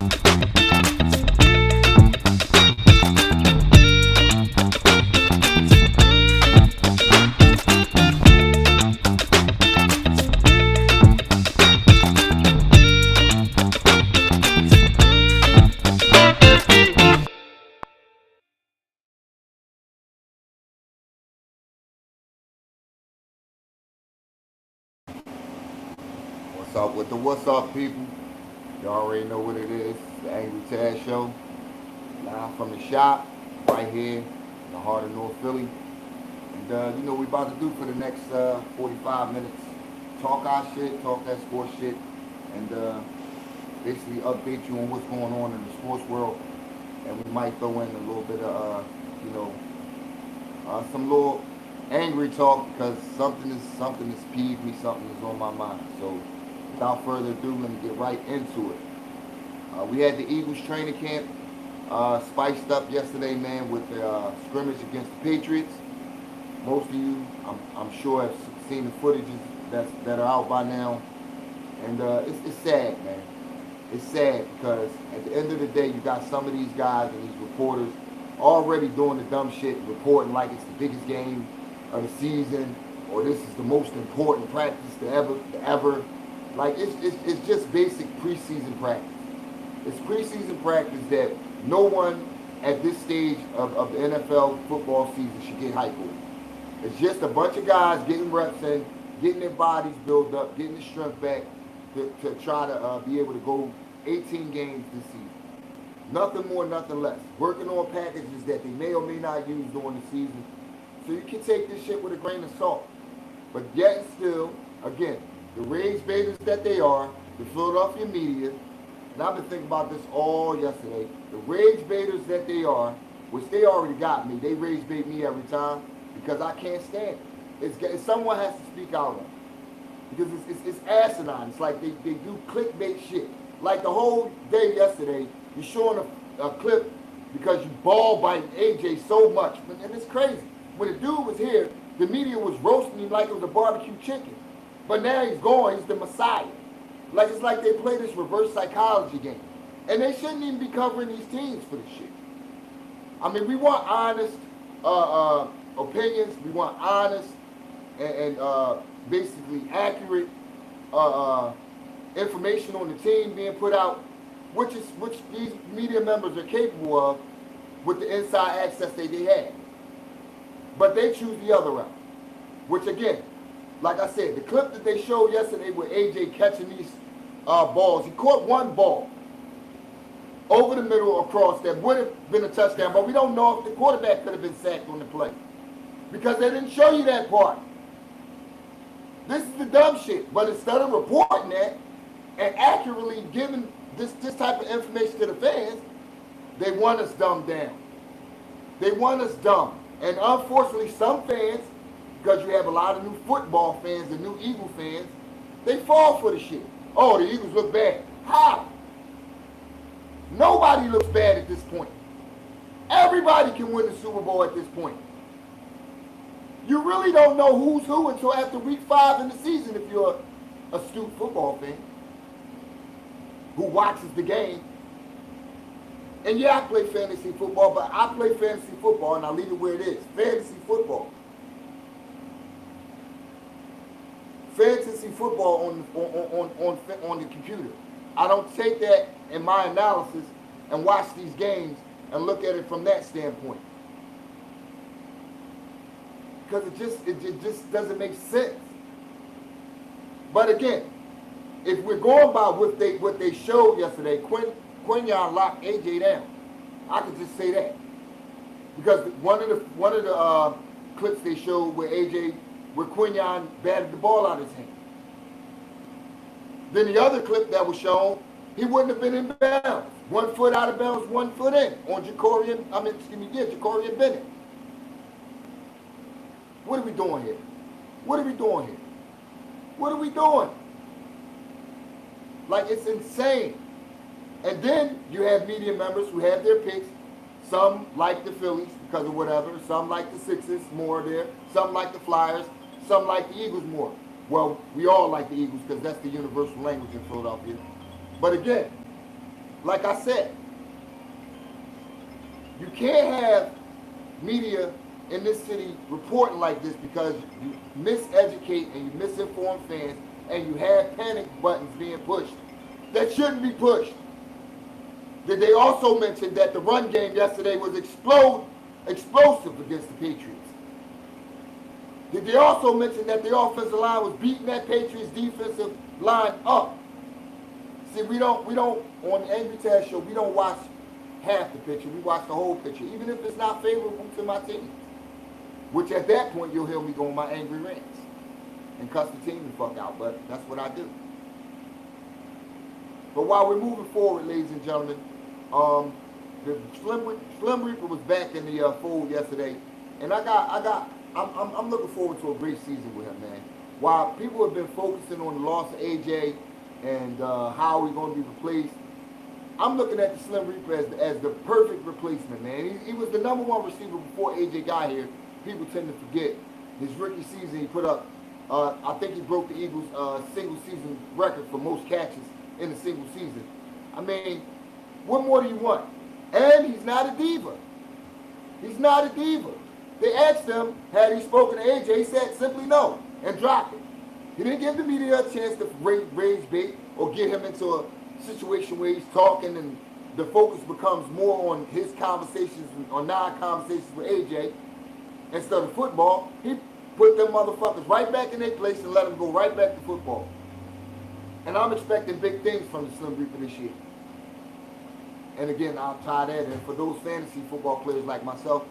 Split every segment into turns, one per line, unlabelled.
What's up with the what's up, people? You already know what it is. The Angry Taz Show. Live from the shop, right here in the heart of North Philly. And you know what we about to do for the next 45 minutes. Talk our shit, talk that sports shit, and basically update you on what's going on in the sports world. And we might throw in a little bit of, you know, some little angry talk because something is peeved me, something is on my mind. So without further ado, let me get right into it. We had the Eagles training camp spiced up yesterday, man, with the scrimmage against the Patriots. Most of you, I'm sure, have seen the footages that are out by now, and it's sad, man. It's sad because at the end of the day, you got some of these guys and these reporters already doing the dumb shit, reporting like it's the biggest game of the season, or this is the most important practice to ever. Like it's just basic preseason practice. It's preseason practice that no one at this stage of the NFL football season should get hyped over. It's just a bunch of guys getting reps in, getting their bodies built up, getting the strength back to try to be able to go 18 games this season. Nothing more, nothing less. Working on packages that they may or may not use during the season. So you can take this shit with a grain of salt. But yet and still, again, the rage baiters that they are, the Philadelphia media, and I've been thinking about this all yesterday, the rage baiters that they are, which they already got me, they rage bait me every time because I can't stand it. Someone has to speak out on it. Because it's asinine. It's like they do clickbait shit. Like the whole day yesterday, you're showing a clip because you ball bite AJ so much. And it's crazy. When the dude was here, the media was roasting him like it was a barbecue chicken. But now he's gone. He's the Messiah. Like it's like they play this reverse psychology game. And they shouldn't even be covering these teams for this shit. I mean, we want honest opinions. We want honest and basically accurate information on the team being put out, which these media members are capable of with the inside access they have. But they choose the other route, which again, like I said, the clip that they showed yesterday with AJ catching these balls, he caught one ball over the middle across that would have been a touchdown, but we don't know if the quarterback could have been sacked on the play because they didn't show you that part. This is the dumb shit. But instead of reporting that and accurately giving this type of information to the fans, they want us dumbed down. They want us dumb. And unfortunately, some fans, because you have a lot of new football fans and new Eagle fans, they fall for the shit. Oh, the Eagles look bad. How? Nobody looks bad at this point. Everybody can win the Super Bowl at this point. You really don't know who's who until after week 5 in the season if you're an astute football fan who watches the game. And yeah, I play fantasy football, but I play fantasy football and I leave it where it is. Fantasy football. Fantasy football on the computer. I don't take that in my analysis and watch these games and look at it from that standpoint. Because it just doesn't make sense. But again, if we're going by what they showed yesterday, Quinyon locked AJ down. I could just say that because one of the clips they showed where Quinyon batted the ball out of his hand. Then the other clip that was shown, he wouldn't have been in bounds. 1 foot out of bounds, 1 foot in on Jacorian Bennett. What are we doing here? What are we doing here? What are we doing? Like, it's insane. And then you have media members who have their picks. Some like the Phillies because of whatever. Some like the Sixers more there. Some like the Flyers. Some like the Eagles more. Well, we all like the Eagles because that's the universal language in Philadelphia. But again, like I said, you can't have media in this city reporting like this because you miseducate and you misinform fans and you have panic buttons being pushed that shouldn't be pushed. Did they also mention that the run game yesterday was explosive against the Patriots? Did they also mention that the offensive line was beating that Patriots defensive line up? See, we don't on the Angry Taz show, we don't watch half the picture. We watch the whole picture, even if it's not favorable to my team. Which at that point you'll hear me go on my angry rants and cuss the team the fuck out. But that's what I do. But while we're moving forward, ladies and gentlemen, the Slim Reaper was back in the fold yesterday, and I'm looking forward to a great season with him, man. While people have been focusing on the loss of AJ and how we're going to be replaced, I'm looking at the Slim Reaper as the perfect replacement, man. He was the number one receiver before AJ got here. People tend to forget his rookie season. He put up, I think he broke the Eagles' single season record for most catches in a single season. I mean, what more do you want? And he's not a diva. He's not a diva. They asked him, had he spoken to AJ, he said simply no and dropped it. He didn't give the media a chance to raise bait or get him into a situation where he's talking and the focus becomes more on his conversations or non-conversations with AJ instead of football. He put them motherfuckers right back in their place and let them go right back to football. And I'm expecting big things from the Slim Reaper this year. And again, I'll tie that in. For those fantasy football players like myself,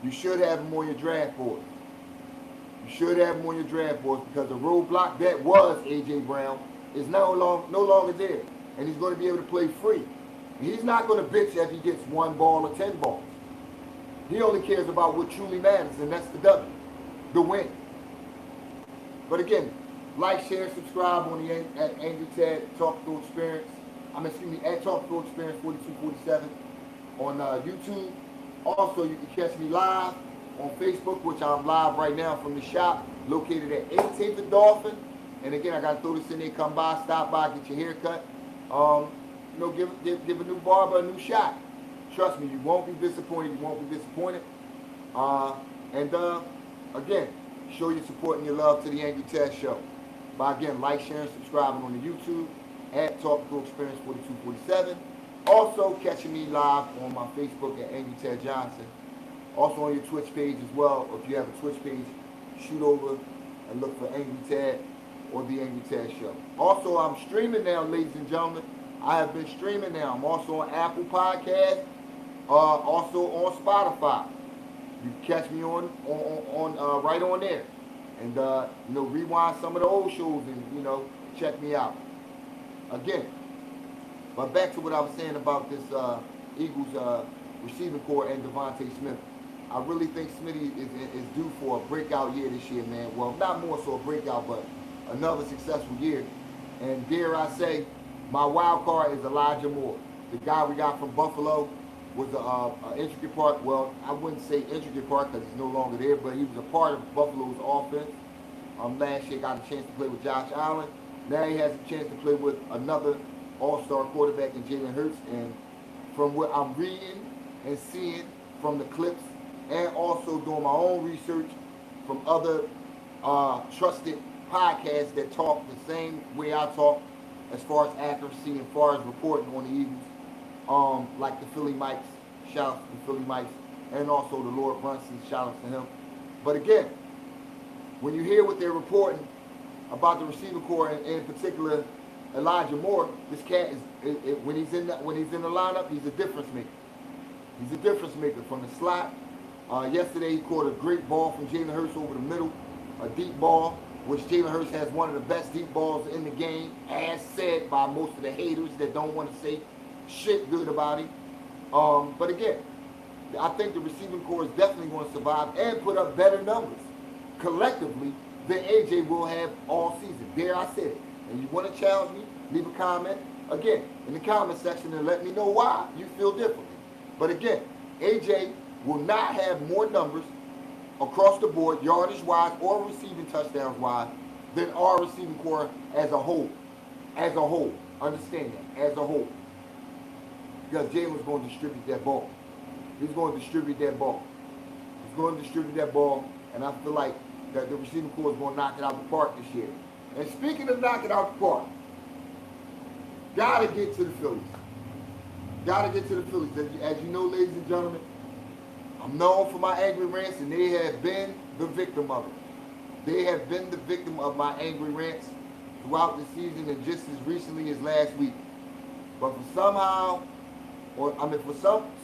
you should have him on your draft board. You should have him on your draft board because the roadblock that was A.J. Brown is no longer there. And he's going to be able to play free. And he's not going to bitch if he gets 1 ball or 10 balls. He only cares about what truly matters, and that's the W, the win. But again, like, share, subscribe on the Angry Tad Talk Through Experience. At Talk Through Experience 4247 on YouTube. Also, you can catch me live on Facebook, which I'm live right now from the shop, located at 18th and Dolphin. And again, I got to throw this in there. Come by, stop by, get your hair cut. Give a new barber a new shot. Trust me, you won't be disappointed. You won't be disappointed. Again, show your support and your love to the Angry Taz Show. By again, like, sharing, subscribing on the YouTube at Talk Through Experience 4247. Also catching me live on my Facebook at Angry Tad Johnson. Also on your Twitch page as well. If you have a Twitch page, shoot over and look for Angry Tad or the Angry Tad Show. Also, I'm streaming now, ladies and gentlemen. I have been streaming now. I'm also on Apple Podcasts, also on Spotify. You can catch me on right on there, and rewind some of the old shows and check me out. Again, but back to what I was saying about this Eagles receiving core and Devontae Smith. I really think Smitty is due for a breakout year this year, man. Well, not more so a breakout, but another successful year. And dare I say, my wild card is Elijah Moore. The guy we got from Buffalo was an intricate part. Well, I wouldn't say intricate part because he's no longer there, but he was a part of Buffalo's offense. Last year got a chance to play with Josh Allen. Now he has a chance to play with another all-star quarterback in Jalen Hurts. And from what I'm reading and seeing from the clips and also doing my own research from other trusted podcasts that talk the same way I talk as far as accuracy and as far as reporting on the Eagles, like the Philly Mikes, shout out to the Philly Mikes, and also the Lord Brunson, shout out to him. But again, when you hear what they're reporting about the receiving core, and in particular Elijah Moore, this cat is when he's in the lineup, he's a difference maker. He's a difference maker from the slot. Yesterday he caught a great ball from Jalen Hurts over the middle, a deep ball, which Jalen Hurts has one of the best deep balls in the game, as said by most of the haters that don't want to say shit good about him. But again, I think the receiving core is definitely going to survive and put up better numbers collectively than AJ will have all season. There, I said it. And you want to challenge me, leave a comment, again, in the comment section and let me know why you feel differently. But again, AJ will not have more numbers across the board, yardage-wise or receiving touchdowns-wise, than our receiving core as a whole. As a whole. Understand that. As a whole. because Jalen's going to distribute that ball. He's going to distribute that ball. He's going to distribute that ball, and I feel like that the receiving corps is going to knock it out the park this year. And speaking of knocking out the park, gotta get to the Phillies. Gotta get to the Phillies. As you know, ladies and gentlemen, I'm known for my angry rants, and they have been the victim of it. They have been the victim of my angry rants throughout the season and just as recently as last week. But for somehow, for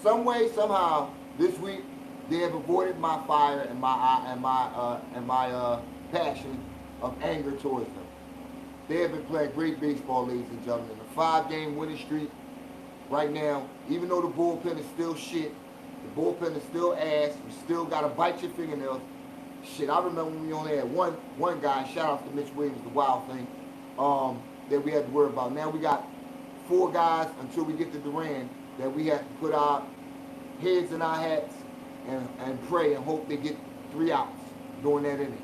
some way, somehow, this week they have avoided my fire and my passion of anger towards them. They have been playing great baseball, ladies and gentlemen. A 5-game winning streak right now, even though the bullpen is still shit, the bullpen is still ass, you still got to bite your fingernails. Shit, I remember when we only had one guy, shout out to Mitch Williams, the wild thing, that we had to worry about. Now we got 4 guys until we get to Duran that we have to put our heads in our hats and pray and hope they get 3 outs during that inning.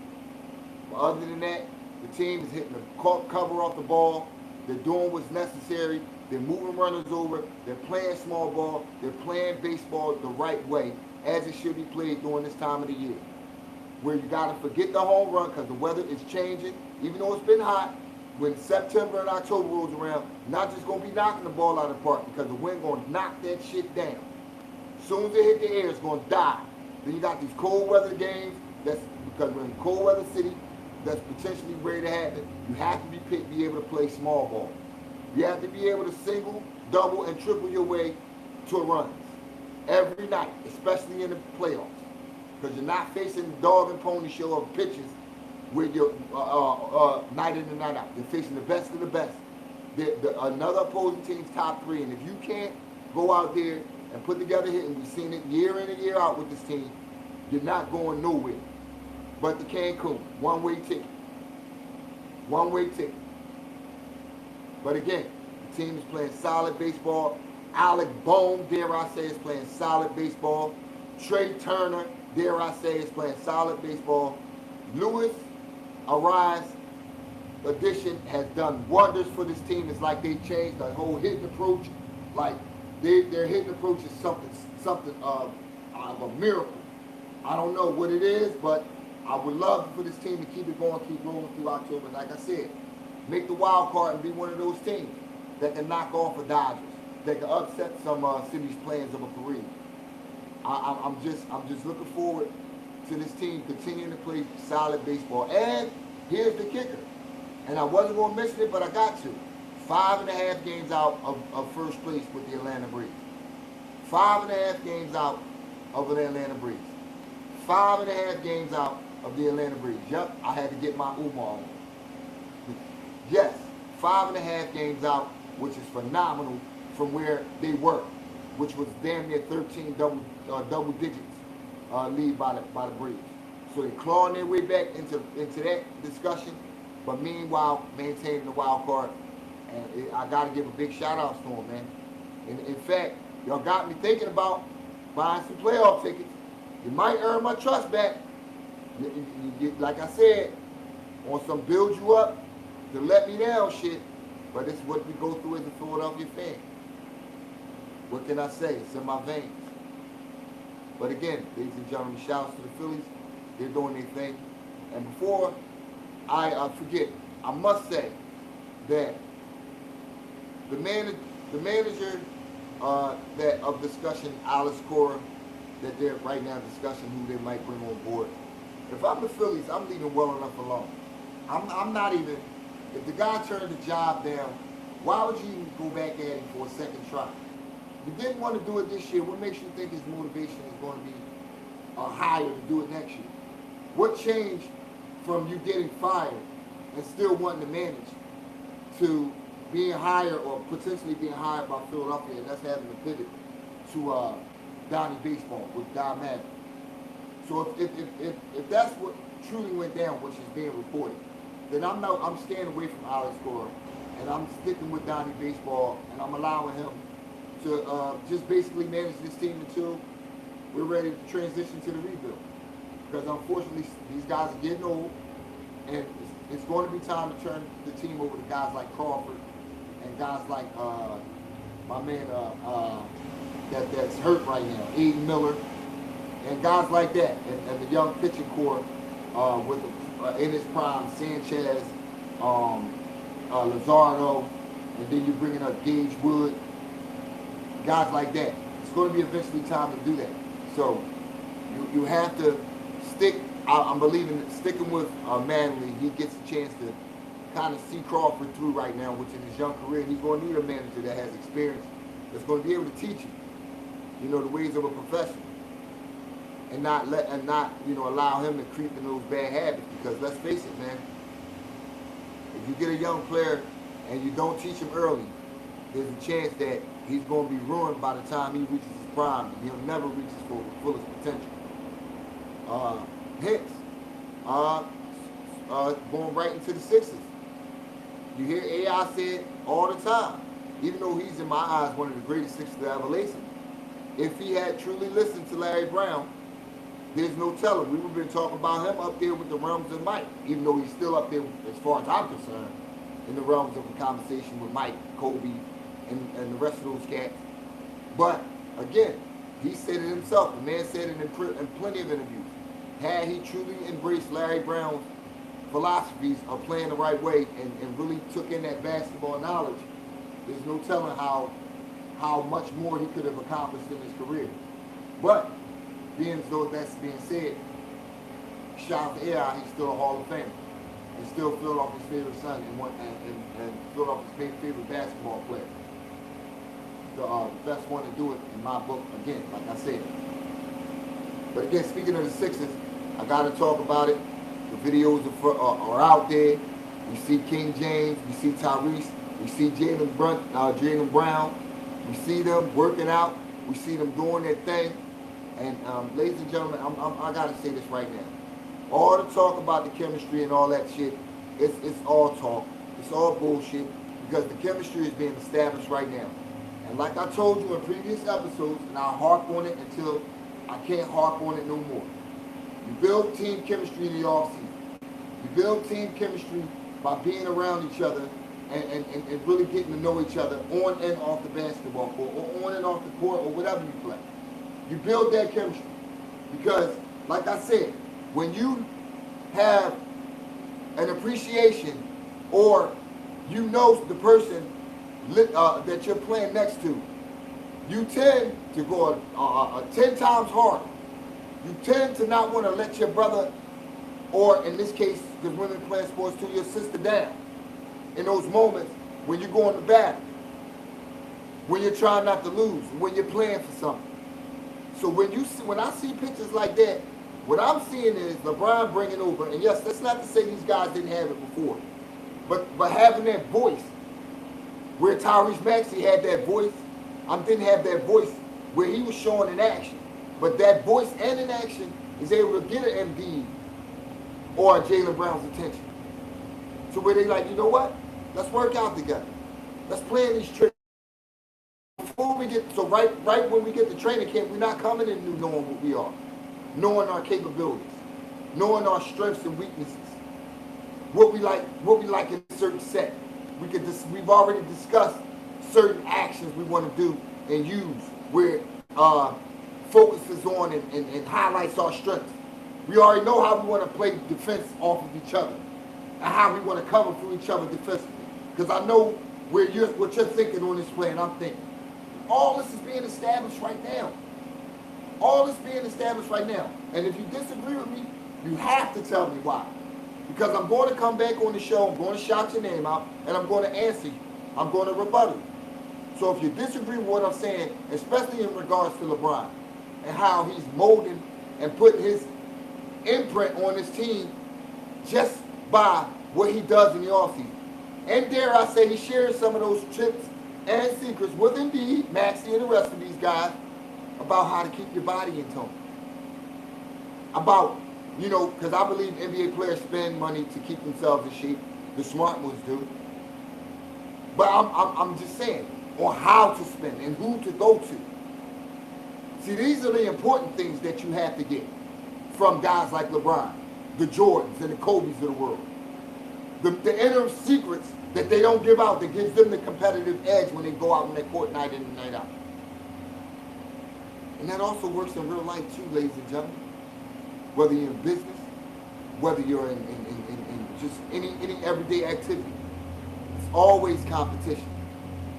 But other than that, the team is hitting the cover off the ball. They're doing what's necessary. They're moving runners over. They're playing small ball. They're playing baseball the right way, as it should be played during this time of the year. Where you got to forget the home run because the weather is changing. Even though it's been hot, when September and October rolls around, not just going to be knocking the ball out of the park because the wind going to knock that shit down. As soon as it hit the air, it's going to die. Then you got these cold weather games. That's because we're in cold weather city. That's potentially ready to happen. You have to be able to play small ball. You have to be able to single, double, and triple your way to runs every night, especially in the playoffs. Because you're not facing the dog and pony show of pitches with your night in and night out. You're facing the best of the best. Another opposing team's top 3. And if you can't go out there and put together hit, and we've seen it year in and year out with this team, you're not going nowhere. But the Cancun, one-way ticket. One-way ticket. But again, the team is playing solid baseball. Alec Bohm, dare I say, is playing solid baseball. Trey Turner, dare I say, is playing solid baseball. Luis Arraez addition has done wonders for this team. It's like they changed the whole hitting approach. Like their hitting approach is something of a miracle. I don't know what it is, but I would love for this team to keep it going, keep rolling through October. Like I said, make the wild card and be one of those teams that can knock off the Dodgers, that can upset some cities' plans of a parade. I'm just looking forward to this team continuing to play solid baseball. And here's the kicker. And I wasn't going to mention it, but I got to. 5.5 games out of first place with the Atlanta Braves. 5.5 games out of the Atlanta Braves. 5.5 games out of the Atlanta Braves. Yep, I had to get my Umar on. Yes, 5.5 games out, which is phenomenal from where they were, which was damn near 13 double digits lead by the Braves. So they're clawing their way back into that discussion, but meanwhile maintaining the wild card. And I got to give a big shout out to them, man. In fact, y'all got me thinking about buying some playoff tickets. You might earn my trust back. Like I said, on some build you up to let me down shit, but it's what we go through as a Philadelphia fan. What can I say? It's in my veins. But again, ladies and gentlemen, shouts to the Phillies. They're doing their thing. And before I forget, I must say that the manager that of discussion, Alex Cora, that they're right now discussing who they might bring on board. If I'm the Phillies, I'm leaving well enough alone. I'm not even, if the guy turned the job down, why would you even go back at him for a second try? If you didn't want to do it this year, what makes you think his motivation is going to be higher to do it next year? What changed from you getting fired and still wanting to manage to being hired or potentially being hired by Philadelphia and us having to pivot to Donnie Baseball with Don Madden? So if that's what truly went down, which is being reported, then I'm staying away from Alex Cora, and I'm sticking with Donnie Baseball, and I'm allowing him to just basically manage this team until we're ready to transition to the rebuild. Because unfortunately, these guys are getting old, and it's going to be time to turn the team over to guys like Crawford and guys like my man that's hurt right now, Aiden Miller, and guys like that, and the young pitching core with in his prime, Sanchez, Luzardo, and then you're bringing up Gage Wood, guys like that. It's going to be eventually time to do that. So you have to stick. I'm believing that sticking with Manley, he gets a chance to kind of see Crawford through right now, which in his young career, he's going to need a manager that has experience, that's going to be able to teach him, the ways of a professional, and not allow him to creep in those bad habits. Because let's face it, man, if you get a young player and you don't teach him early, there's a chance that he's going to be ruined by the time he reaches his prime, and he'll never reach his fullest potential. Hence, going right into the Sixers. You hear AI say it all the time, even though he's in my eyes one of the greatest Sixers to ever lace him. If he had truly listened to Larry Brown, there's no telling. We've been talking about him up there with the realms of Mike, even though he's still up there, as far as I'm concerned, in the realms of a conversation with Mike, Kobe, and the rest of those cats. But again, he said it himself. The man said it in plenty of interviews. Had he truly embraced Larry Brown's philosophies of playing the right way and really took in that basketball knowledge, there's no telling how much more he could have accomplished in his career. But being as though that's being said, shout out to AI, he's still a Hall of Famer. And still Philadelphia's favorite son and Philadelphia's favorite basketball player. The best one to do it in my book, again, like I said. But again, speaking of the Sixers, I got to talk about it. The videos are out there. We see King James, we see Tyrese, we see Jaylen Brown. We see them working out. We see them doing their thing. And ladies and gentlemen, I got to say this right now. All the talk about the chemistry and all that shit, it's all talk. It's all bullshit, because the chemistry is being established right now. And like I told you in previous episodes, and I'll harp on it until I can't harp on it no more. You build team chemistry in the offseason. You build team chemistry by being around each other and really getting to know each other on and off the basketball court, or on and off the court, or whatever you play. You build that chemistry. Because, like I said, when you have an appreciation, or you know the person that you're playing next to, you tend to go 10 times harder. You tend to not want to let your brother, or in this case, because women playing sports too, your sister down in those moments when you go into battle, when you're trying not to lose, when you're playing for something. So when I see pictures like that, what I'm seeing is LeBron bringing over, and yes, that's not to say these guys didn't have it before, but having that voice, where Tyrese Maxey had that voice, didn't have that voice where he was showing in action. But that voice and in action is able to get an MD or Jaylen Brown's attention. So where they like, you know what? Let's work out together. Let's play in these tricks. Before we get, so right when we get to training camp, we're not coming in new knowing what we are, knowing our capabilities, knowing our strengths and weaknesses, what we like in a certain set. We've already discussed certain actions we want to do and use where focuses on and highlights our strengths. We already know how we want to play defense off of each other and how we want to cover for each other defensively. Because I know what you're thinking on this play, and I'm thinking. All this is being established right now. All this being established right now. And if you disagree with me, you have to tell me why. Because I'm going to come back on the show, I'm going to shout your name out, and I'm going to answer you. I'm going to rebuttal you. So if you disagree with what I'm saying, especially in regards to LeBron, and how he's molding and putting his imprint on his team just by what he does in the offseason. And dare I say, he shares some of those tips and secrets with indeed Maxey and the rest of these guys about how to keep your body in tone. About, because I believe NBA players spend money to keep themselves in shape. The smart ones do. But I'm just saying, on how to spend and who to go to. See, these are the important things that you have to get from guys like LeBron, the Jordans, and the Kobe's of the world. the inner secrets that they don't give out that gives them the competitive edge when they go out on their court night in and night out. And that also works in real life too, ladies and gentlemen. Whether you're in business, whether you're in just any everyday activity, it's always competition.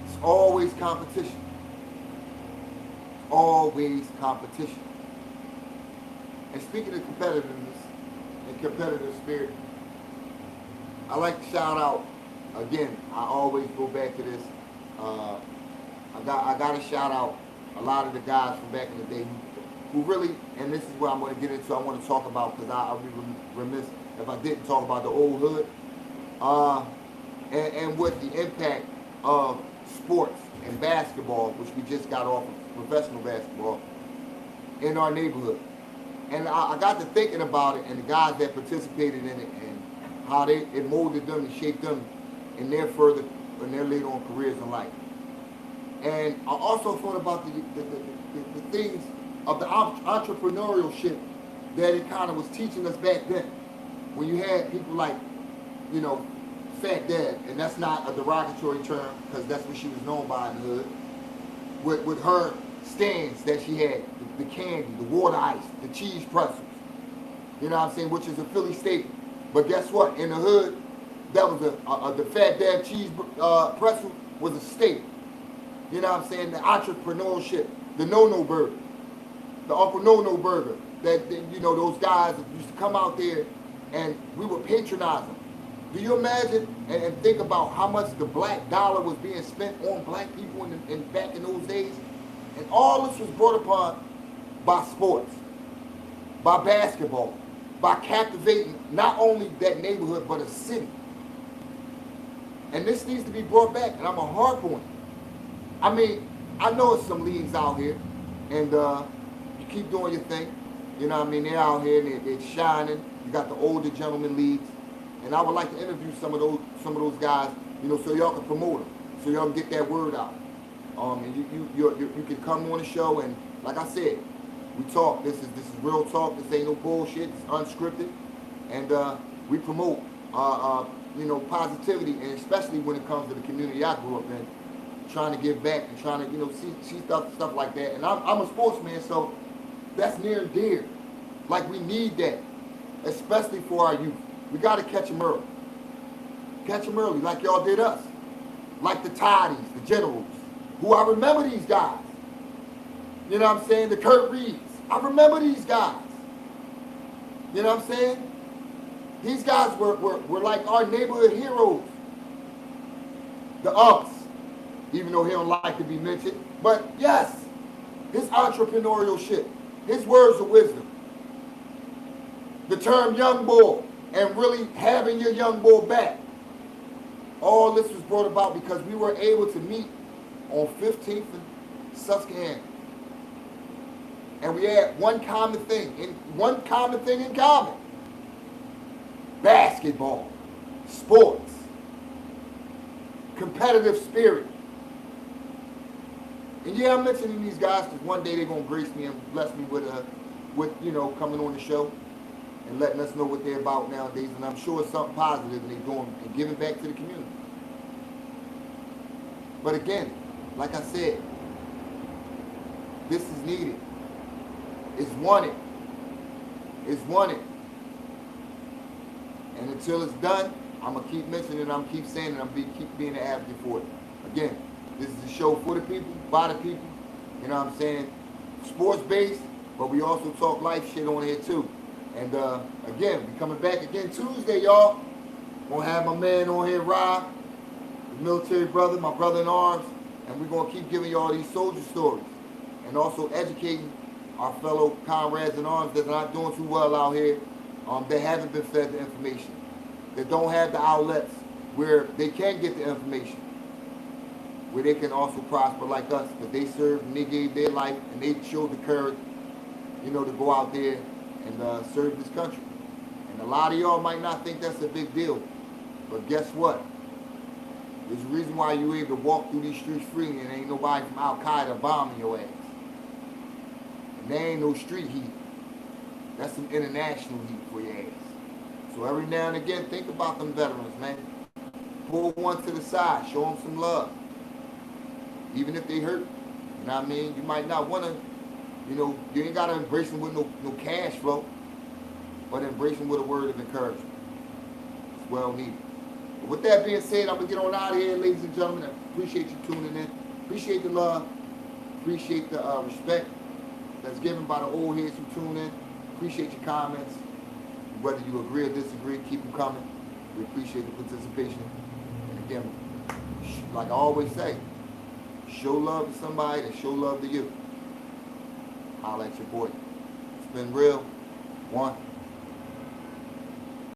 It's always competition. It's always competition. And speaking of competitiveness and competitive spirit, I like to shout out, again, I always go back to this. I got to shout out a lot of the guys from back in the day who really, and this is what I'm going to get into, I want to talk about, because I'll be remiss if I didn't talk about the old hood, and what the impact of sports and basketball, which we just got off of professional basketball, in our neighborhood. And I got to thinking about it and the guys that participated in it and how it molded them and shaped them in their later on careers in life. And I also thought about the things of the entrepreneurship that it kind of was teaching us back then. When you had people like, Fat Dad, and that's not a derogatory term because that's what she was known by in the hood, with her stands that she had, the candy, the water ice, the cheese pretzels, you know what I'm saying, which is a Philly staple. But guess what? In the hood, that was the Fat Dad cheese pretzel was a staple. You know what I'm saying? The entrepreneurship, the No-No burger, the Uncle No-No burger, that those guys that used to come out there and we would patronize them. Do you imagine and think about how much the black dollar was being spent on black people back in those days? And all this was brought upon by sports, by basketball, by captivating not only that neighborhood but a city. And this needs to be brought back, and I'm a harp on it. I mean, I know it's some leagues out here, and you keep doing your thing. You know what I mean? They're out here and they're shining. You got the older gentleman leagues, and I would like to interview some of those guys, so y'all can promote them, so y'all can get that word out. And you can come on the show, and like I said, we talk. This is real talk. This ain't no bullshit. It's unscripted, and we promote positivity, and especially when it comes to the community I grew up in, trying to give back and trying to see stuff like that. And I'm a sportsman, so that's near and dear. Like, we need that, especially for our youth. We got to catch them early. Catch them early, like y'all did us, like the Toddies, the Generals, who I remember these guys. You know what I'm saying? The Kurt Reeves. I remember these guys. You know what I'm saying? These guys were like our neighborhood heroes. The Ups, even though he don't like to be mentioned. But yes, his entrepreneurial shit, his words of wisdom, the term young bull, and really having your young bull back. All this was brought about because we were able to meet on 15th and Susquehanna. And we had one common thing in common. Basketball, sports, competitive spirit. And yeah, I'm mentioning these guys because one day they're gonna grace me and bless me with coming on the show and letting us know what they're about nowadays. And I'm sure it's something positive and they're doing and giving back to the community. But again, like I said, this is needed. It's wanted. It's wanted. And until it's done, I'm going to keep mentioning it, I'm going to keep saying it, I'm going to keep being an advocate for it. Again, this is a show for the people, by the people, you know what I'm saying? Sports-based, but we also talk life shit on here too. And again, we coming back again Tuesday, y'all. Gonna have my man on here, Rob, the military brother, my brother in arms, and we're gonna keep giving y'all these soldier stories and also educating our fellow comrades in arms that are not doing too well out here, that haven't been fed the information, that don't have the outlets where they can get the information, where they can also prosper like us, because they served and they gave their life and they showed the courage, to go out there and serve this country. And a lot of y'all might not think that's a big deal, but guess what? There's a reason why you're able to walk through these streets free and ain't nobody from Al-Qaeda bombing your ass. And there ain't no street heat. That's some international heat for your ass. So every now and again, think about them veterans, man. Pull one to the side, show them some love, even if they hurt. You know what I mean? You might not want to, you ain't got to embrace them with no cash flow, but embrace them with a word of encouragement. It's well needed. But with that being said, I'm going to get on out of here, ladies and gentlemen. I appreciate you tuning in. Appreciate the love. Appreciate the respect that's given by the old heads who tune in. Appreciate your comments. Whether you agree or disagree, keep them coming. We appreciate the participation. And again, like I always say, show love to somebody and show love to you. Holla at your boy. It's been real. One.